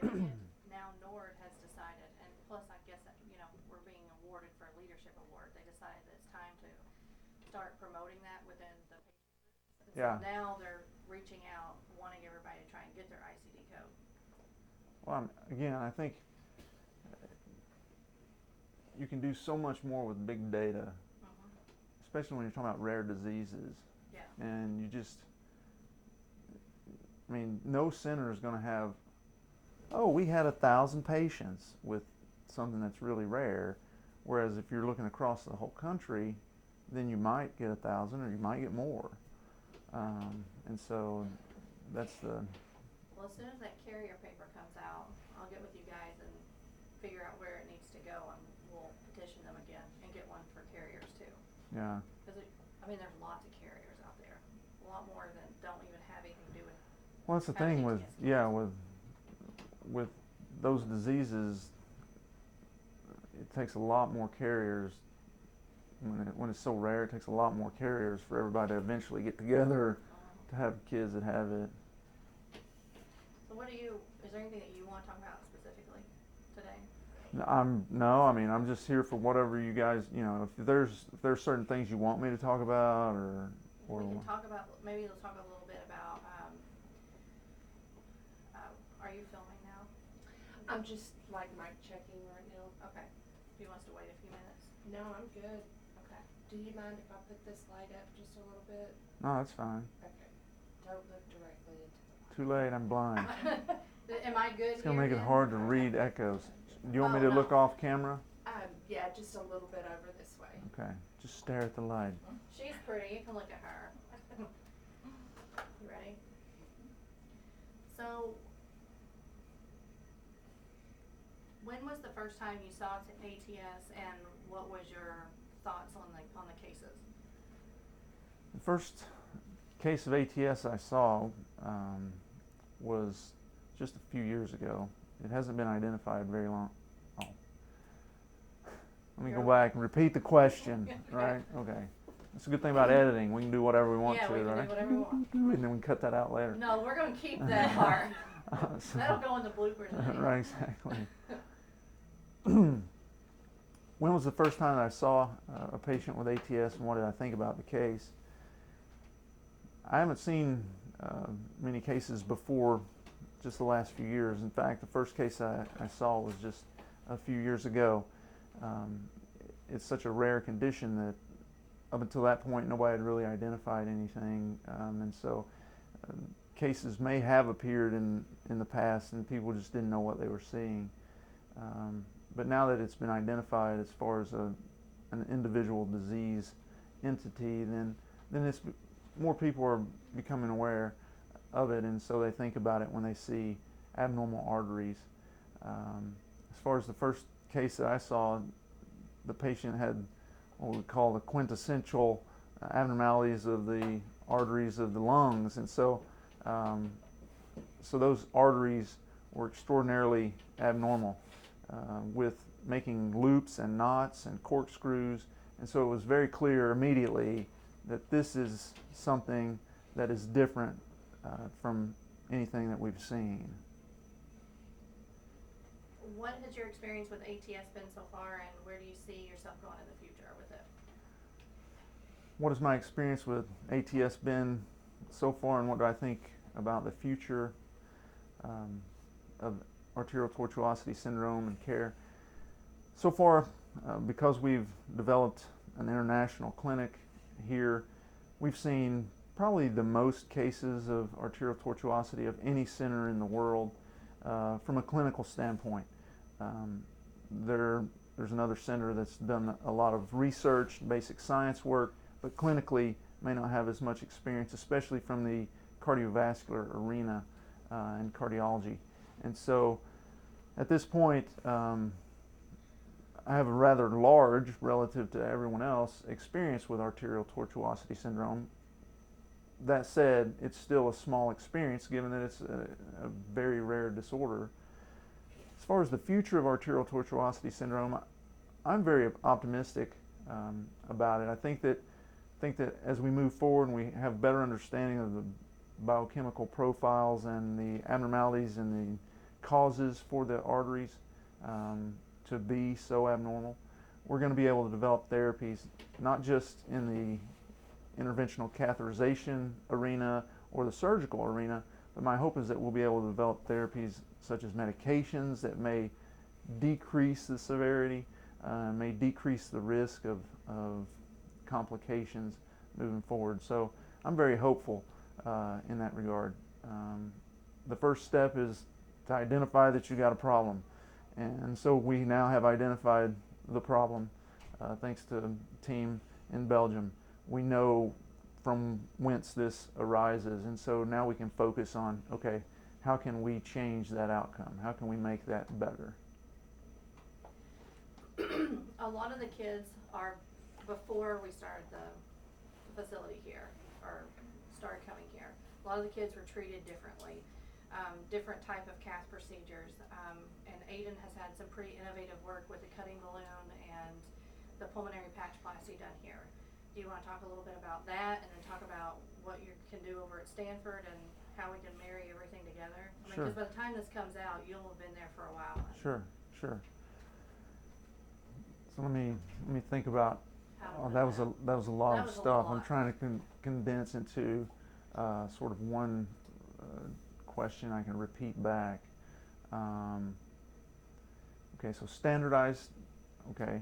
getting it. Now NORD has decided, and plus I guess that, we're being awarded for a leadership award. They decided that it's time to start promoting that within the patient groups. And Yeah. so now they're reaching out, wanting everybody to try and get their ICD code. Well, again, I think you can do so much more with big data, especially when you're talking about rare diseases. Yeah. And no center is going to have, we had 1,000 patients with something that's really rare. Whereas if you're looking across the whole country, then you might get 1,000 or you might get more. And so that's the. Well, as soon as that carrier paper comes out, I'll get with you guys and figure out where it needs to go, and we'll petition them again and get one for carriers too. Yeah. Because there's lots of carriers out there, a lot more than don't even have anything to do with. Well, that's the thing with those diseases. It takes a lot more carriers. When it's so rare, it takes a lot more carriers for everybody to eventually get together to have kids that have it. So is there anything that you want to talk about specifically today? I'm just here for whatever you guys, if there's certain things you want me to talk about or we can talk about, maybe we'll talk a little bit about, are you filming now? I'm just mic checking right now. Okay. Do you want us to wait a few minutes? No, I'm good. Okay. Do you mind if I put this light up just a little bit? No, that's fine. Okay. Don't look directly into the Too late, I'm blind. Am I good? It's going to make it hard to read echoes. Do you want me to look off camera? Yeah, just a little bit over this way. Okay. Just stare at the light. She's pretty. You can look at her. You ready? So, when was the first time you saw ATS, and what was your thoughts on the cases? The first case of ATS I saw was just a few years ago. It hasn't been identified very long. Oh. Let me go back and repeat the question, right? Okay. That's a good thing about editing. We can do whatever we want Yeah, to, we can right? do whatever we want. And then we can cut that out later. No, we're going to keep that part. So- That'll go in the bloopers. Right, exactly. When was the first time that I saw a patient with ATS, and what did I think about the case? I haven't seen many cases before just the last few years. In fact, the first case I saw was just a few years ago. It's such a rare condition that up until that point nobody had really identified anything, and so cases may have appeared in the past and people just didn't know what they were seeing. But now that it's been identified as far as an individual disease entity, then it's more people are becoming aware of it, and so they think about it when they see abnormal arteries. As far as the first case that I saw, the patient had what we call the quintessential abnormalities of the arteries of the lungs, and so those arteries were extraordinarily abnormal, with making loops and knots and corkscrews, and so it was very clear immediately that this is something that is different from anything that we've seen. What has your experience with ATS been so far, and where do you see yourself going in the future with it? What has my experience with ATS been so far, and what do I think about the future of arterial tortuosity syndrome and care? So far, because we've developed an international clinic here, we've seen probably the most cases of arterial tortuosity of any center in the world from a clinical standpoint. There's another center that's done a lot of research, basic science work, but clinically may not have as much experience, especially from the cardiovascular arena and cardiology. And so at this point, I have a rather large, relative to everyone else, experience with arterial tortuosity syndrome. That said, it's still a small experience given that it's a very rare disorder. As far as the future of arterial tortuosity syndrome, I'm very optimistic about it. I think that as we move forward and we have better understanding of the biochemical profiles and the abnormalities in the causes for the arteries to be so abnormal. We're going to be able to develop therapies not just in the interventional catheterization arena or the surgical arena, but my hope is that we'll be able to develop therapies such as medications that may decrease the severity, may decrease the risk of complications moving forward. So I'm very hopeful in that regard. The first step is to identify that you got a problem, and so we now have identified the problem thanks to a team in Belgium. We know from whence this arises, and so now we can focus on, okay, how can we change that outcome? How can we make that better? A lot of the kids are, before we started the facility here, or started coming here, a lot of the kids were treated differently. Different type of cath procedures, and Aiden has had some pretty innovative work with the cutting balloon and the pulmonary patchplasty done here. Do you want to talk a little bit about that, and then talk about what you can do over at Stanford and how we can marry everything together? I mean, Sure. because by the time this comes out, you'll have been there for a while. Sure. So let me think about. How to That do was a lot That of was a stuff. I'm lot. trying to condense into sort of one question I can repeat back. Okay, so standardized. Okay.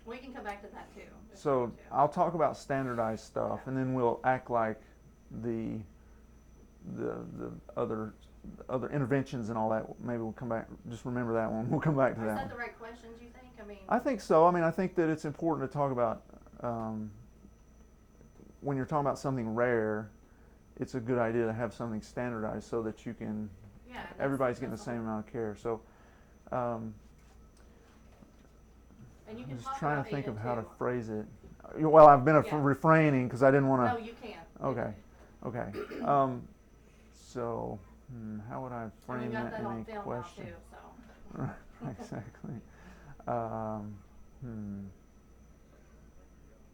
We can come back to that too. if So we need to. I'll talk about standardized stuff, Okay. and then we'll act like the other interventions and all that. Maybe we'll come back. Just remember that one. We'll come back to Is that that one. the right questions, you think? I mean, I think so. I mean, I think that it's important to talk about when you're talking about something rare. It's a good idea to have something standardized so that you can. yeah. and Everybody's getting the that's same whole- amount of care. So And you I'm can just talk trying about to think of Aiden how to too. phrase it. Well, I've been Yeah. refraining because I didn't want No, to. you can't. Okay. Okay. So how would I And we frame got that that in on a film now question? too, so. Exactly. Hmm.